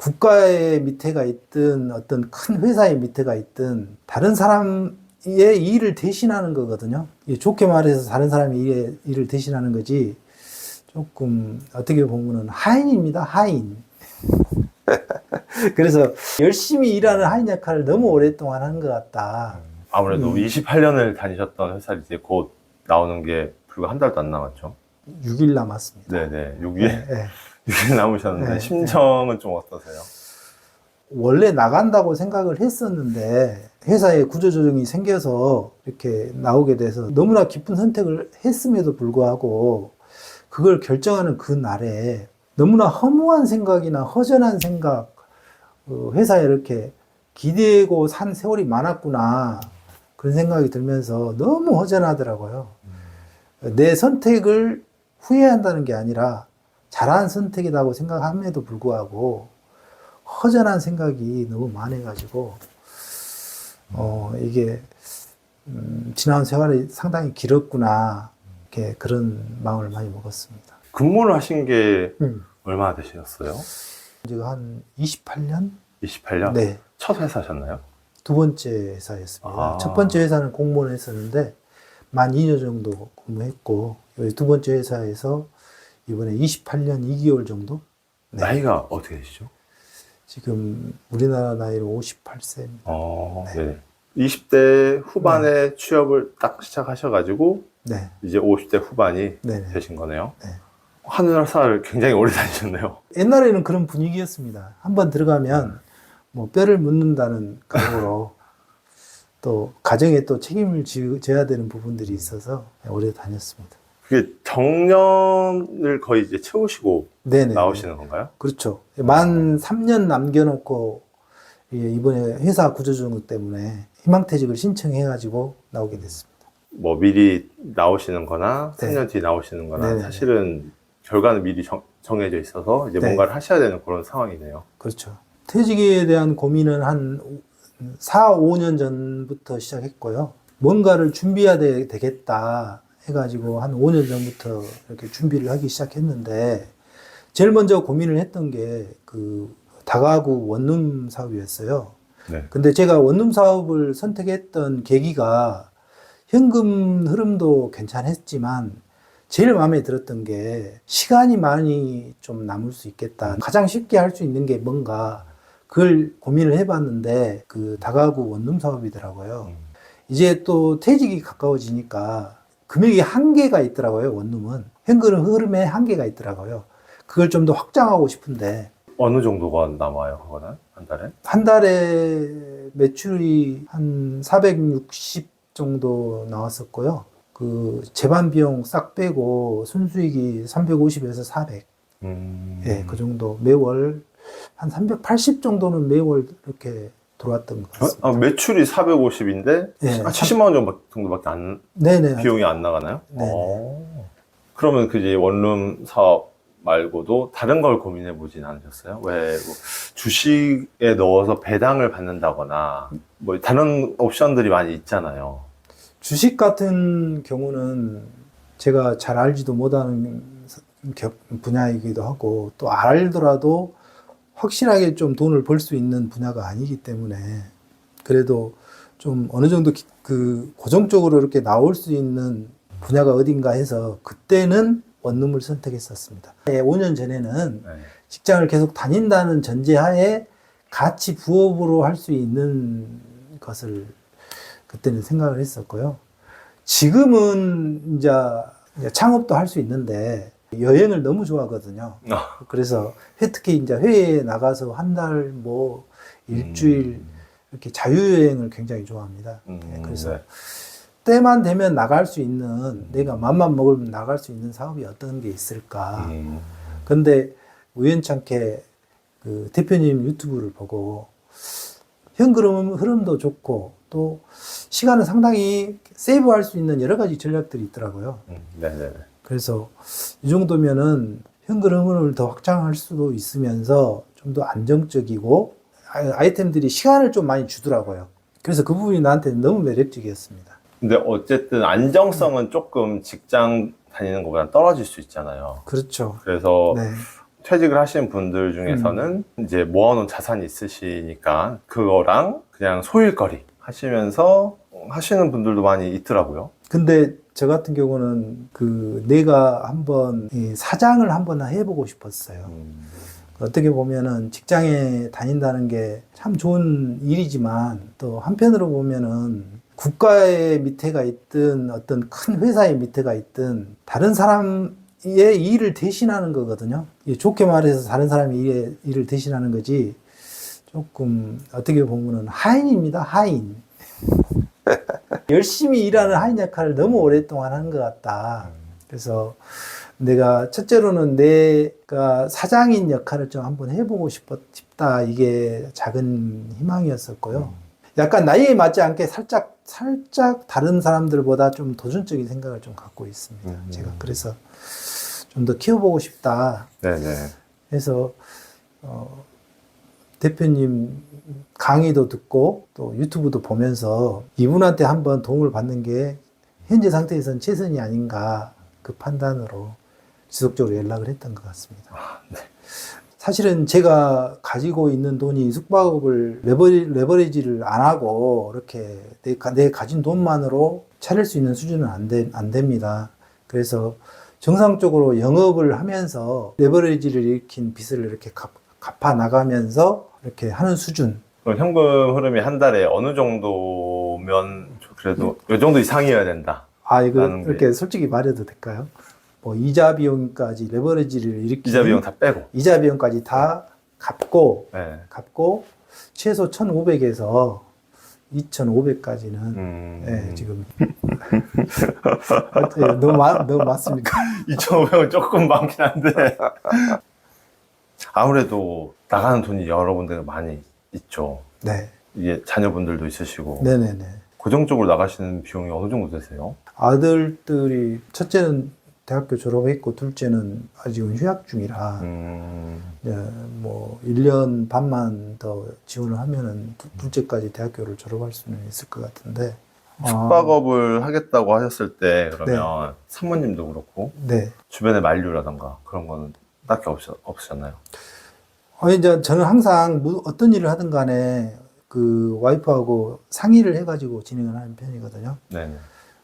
국가의 밑에가 있든 어떤 큰 회사의 밑에가 있든 다른 사람의 일을 대신하는 거거든요. 좋게 말해서 다른 사람의 일을 대신하는 거지, 조금 어떻게 보면은 하인입니다. 하인. 그래서 열심히 일하는 하인 역할을 너무 오랫동안 한 것 같다. 아무래도 28년을 다니셨던 회사 이제 곧 나오는 게 불과 한 달도 안 남았죠. 6일 남았습니다. 네네. 6일, 네, 네. 6일 남으셨는데 네, 심정은 좀 어떠세요? 원래 나간다고 생각을 했었는데 회사에 구조조정이 생겨서 이렇게 나오게 돼서 너무나 깊은 선택을 했음에도 불구하고 그걸 결정하는 그 날에 너무나 허무한 생각이나 허전한 생각, 회사에 이렇게 기대고 산 세월이 많았구나, 그런 생각이 들면서 너무 허전하더라고요. 내 선택을 후회한다는 게 아니라 잘한 선택이라고 생각함에도 불구하고 허전한 생각이 너무 많아가지고 이게 지나온 세월이 상당히 길었구나, 이렇게 그런 마음을 많이 먹었습니다. 근무를 하신 게 얼마나 되셨어요? 제가 한 28년? 28년? 네. 첫 회사셨나요? 두 번째 회사였습니다. 아. 첫 번째 회사는 공무원 했었는데 만 2년 정도 근무했고, 여기 두 번째 회사에서 이번에 28년 2개월 정도? 네. 나이가 어떻게 되시죠? 지금 우리나라 나이로 58세입니다. 네. 20대 후반에 취업을 딱 시작하셔가지고 네. 이제 50대 후반이 네네. 되신 거네요. 네. 하늘 회사를 굉장히 오래 다니셨네요. 옛날에는 그런 분위기였습니다. 한번 들어가면 뭐 뼈를 묻는다는 각오로 또 가정에 또 책임을 져야 되는 부분들이 있어서 오래 다녔습니다. 그게 정년을 거의 이제 채우시고 네네. 나오시는 건가요? 그렇죠. 만 3년 남겨놓고 이번에 회사 구조조정 때문에 희망퇴직을 신청해가지고 나오게 됐습니다. 뭐 미리 나오시는 거나 네. 3년 뒤에 나오시는 거나 네네. 사실은 결과는 미리 정해져 있어서 이제 네. 뭔가를 하셔야 되는 그런 상황이네요. 그렇죠. 퇴직에 대한 고민은 한 4, 5년 전부터 시작했고요. 뭔가를 준비해야 되겠다 해가지고 한 5년 전부터 이렇게 준비를 하기 시작했는데, 제일 먼저 고민을 했던 게 그 다가구 원룸 사업이었어요. 네. 근데 제가 원룸 사업을 선택했던 계기가 현금 흐름도 괜찮았지만 제일 마음에 들었던 게 시간이 많이 좀 남을 수 있겠다. 가장 쉽게 할 수 있는 게 뭔가, 그걸 고민을 해봤는데 그 다가구 원룸 사업이더라고요. 이제 또 퇴직이 가까워지니까 금액이 한계가 있더라고요. 원룸은 현금 흐름에 한계가 있더라고요. 그걸 좀 더 확장하고 싶은데, 어느 정도가 남아요, 그거는? 한 달에? 한 달에 매출이 한 460 정도 나왔었고요. 그 재반 비용 싹 빼고 순수익이 350에서 400. 예, 그 정도 매월 한 380 정도는 매월 이렇게 들어왔던 것 같습니다. 매출이 450인데 네. 70만 원 정도밖에 안, 네네. 비용이 안 나가나요? 네네. 그러면 그 이제 원룸 사업 말고도 다른 걸 고민해 보진 않으셨어요? 왜 뭐 주식에 넣어서 배당을 받는다거나 뭐 다른 옵션들이 많이 있잖아요. 주식 같은 경우는 제가 잘 알지도 못하는 분야이기도 하고, 또 알더라도 확실하게 좀 돈을 벌 수 있는 분야가 아니기 때문에, 그래도 좀 어느 정도 그 고정적으로 이렇게 나올 수 있는 분야가 어딘가 해서 그때는 원룸을 선택했었습니다. 5년 전에는 네. 직장을 계속 다닌다는 전제하에 같이 부업으로 할 수 있는 것을 그때는 생각을 했었고요. 지금은 이제 창업도 할 수 있는데 여행을 너무 좋아하거든요. 그래서 특히 이제 해외에 나가서 한 달 뭐 일주일 이렇게 자유여행을 굉장히 좋아합니다. 그래서 네. 때만 되면 나갈 수 있는, 내가 맘만 먹으면 나갈 수 있는 사업이 어떤 게 있을까. 근데 우연찮게 그 대표님 유튜브를 보고 현금 흐름도 좋고 또 시간을 상당히 세이브할 수 있는 여러 가지 전략들이 있더라고요. 네네. 그래서 이 정도면은 현금 흐름을 더 확장할 수도 있으면서 좀 더 안정적이고 아이템들이 시간을 좀 많이 주더라고요. 그래서 그 부분이 나한테 너무 매력적이었습니다. 근데 어쨌든 안정성은 조금 직장 다니는 것보다 떨어질 수 있잖아요. 그렇죠. 그래서 네. 퇴직을 하시는 분들 중에서는 이제 모아놓은 자산이 있으시니까 그거랑 그냥 소일거리 하시면서 하시는 분들도 많이 있더라고요. 근데 저 같은 경우는 그 내가 한번 이 사장을 한번 해보고 싶었어요. 어떻게 보면은 직장에 다닌다는 게 참 좋은 일이지만 또 한편으로 보면은 국가의 밑에가 있든 어떤 큰 회사의 밑에가 있든 다른 사람의 일을 대신하는 거거든요. 좋게 말해서 다른 사람의 일을 대신하는 거지 조금 어떻게 보면은 하인입니다. 하인. 열심히 일하는 하인 역할을 너무 오랫동안 하는 것 같다. 그래서 내가 첫째로는 내가 사장인 역할을 좀 한번 해보고 싶다. 이게 작은 희망이었었고요. 약간 나이에 맞지 않게 살짝 다른 사람들보다 좀 도전적인 생각을 좀 갖고 있습니다. 제가 그래서 좀 더 키워보고 싶다. 네네. 해서 대표님 강의도 듣고 또 유튜브도 보면서 이분한테 한번 도움을 받는 게 현재 상태에서는 최선이 아닌가 그 판단으로 지속적으로 연락을 했던 것 같습니다. 네. 사실은 제가 가지고 있는 돈이 숙박업을 레버리지를 안 하고 이렇게 내 가진 돈만으로 차릴 수 있는 수준은 안 됩니다. 그래서 정상적으로 영업을 하면서 레버리지를 일으킨 빚을 이렇게 갚아 나가면서 이렇게 하는 수준. 그럼 현금 흐름이 한 달에 어느 정도면 그래도 이 정도 이상이어야 된다. 이거 이렇게 솔직히 말해도 될까요? 뭐 이자 비용까지 레버리지를 일으킨 이자 비용 다 빼고 이자 비용까지 다 갚고 네. 최소 1,500에서 2,500까지는 네, 지금 너무 맞습니까? 2,500은 조금 많긴 한데 아무래도 나가는 돈이 여러 군데가 많이 있죠. 네. 이게 자녀분들도 있으시고 네네네. 고정적으로 나가시는 비용이 어느 정도 되세요? 아들들이 첫째는 대학교 졸업했고 둘째는 아직은 휴학 중이라 뭐 1년 반만 더 지원을 하면은 둘째까지 대학교를 졸업할 수는 있을 것 같은데 숙박업을 하겠다고 하셨을 때 그러면 사모님도 그렇고 네. 주변의 만류라던가 그런 거는 딱히 없으셨나요? 이제 저는 항상 어떤 일을 하든 간에 그 와이프하고 상의를 해가지고 진행을 하는 편이거든요. 네네.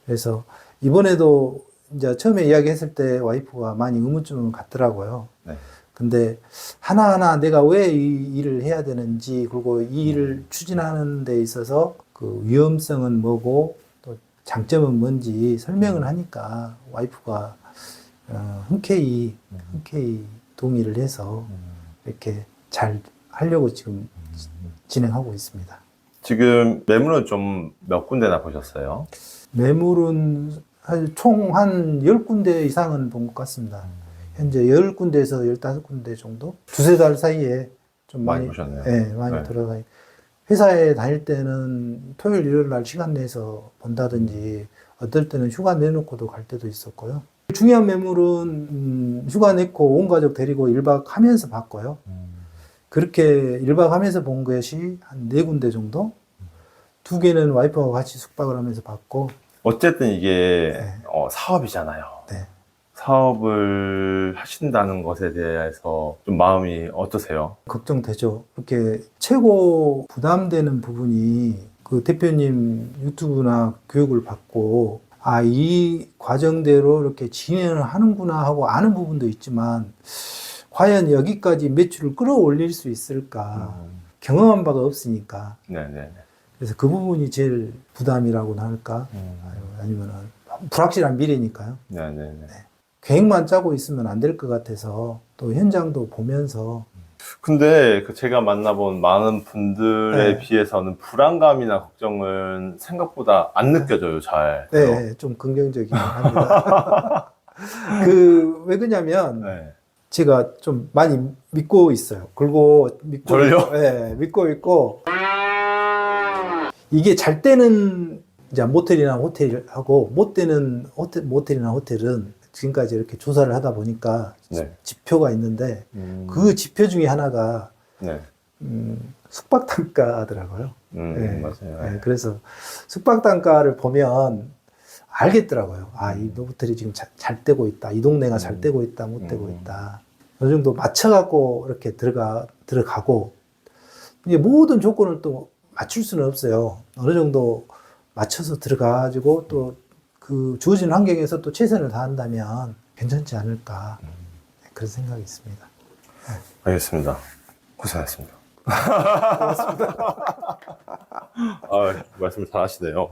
그래서 이번에도 이제 처음에 이야기했을 때 와이프가 많이 의문점을 갖더라고요. 네. 근데 하나하나 내가 왜 이 일을 해야 되는지, 그리고 이 일을 추진하는 데 있어서 그 위험성은 뭐고 또 장점은 뭔지 설명을 하니까 와이프가 흔쾌히 동의를 해서 이렇게 잘 하려고 지금 진행하고 있습니다. 지금 매물은 좀 몇 군데나 보셨어요? 매물은 총 한 10군데 이상은 본 것 같습니다. 현재 10군데에서 15군데 정도? 두세 달 사이에 좀 많이 보셨네요. 네, 많이 돌아다니. 회사에 다닐 때는 토요일, 일요일 날 시간 내서 본다든지, 어떨 때는 휴가 내놓고도 갈 때도 있었고요. 중요한 매물은 휴가 내고 온 가족 데리고 1박 하면서 봤고요. 그렇게 1박 하면서 본 것이 한 4군데 정도? 2개는 와이프하고 같이 숙박을 하면서 봤고. 어쨌든 이게 사업이잖아요. 네. 사업을 하신다는 것에 대해서 좀 마음이 어떠세요? 걱정되죠. 이렇게 최고 부담되는 부분이 그 대표님 유튜브나 교육을 받고 이 과정대로 이렇게 진행을 하는구나 하고 아는 부분도 있지만 과연 여기까지 매출을 끌어올릴 수 있을까? 경험한 바가 없으니까. 네네. 그래서 그 부분이 제일 부담이라고나 할까? 아니면은 불확실한 미래니까요. 네네네. 계획만 짜고 있으면 안 될 것 같아서 또 현장도 보면서. 근데 제가 만나본 많은 분들에 네. 비해서는 불안감이나 걱정은 생각보다 안 느껴져요, 잘. 네, 좀 긍정적이긴 합니다. 왜 그러냐면, 네. 제가 좀 많이 믿고 있어요. 그리고 저를요? 네, 믿고 있고, 이게 잘 때는 이제 모텔이나 호텔하고, 못 때는 모텔이나 호텔은 지금까지 이렇게 조사를 하다 보니까 네. 지표가 있는데, 그 지표 중에 하나가 네. 숙박 단가더라고요. 네, 맞아요. 네, 그래서 숙박 단가를 보면 알겠더라고요. 이 호텔이 지금 잘 되고 있다. 이 동네가 잘 되고 있다, 못 되고 있다. 어느 정도 맞춰갖고 이렇게 들어가고, 이제 모든 조건을 또 맞출 수는 없어요. 어느 정도 맞춰서 들어가가지고 또 그 주어진 환경에서 또 최선을 다한다면 괜찮지 않을까. 그런 생각이 있습니다. 알겠습니다. 고생하셨습니다. 말씀을 잘 하시네요.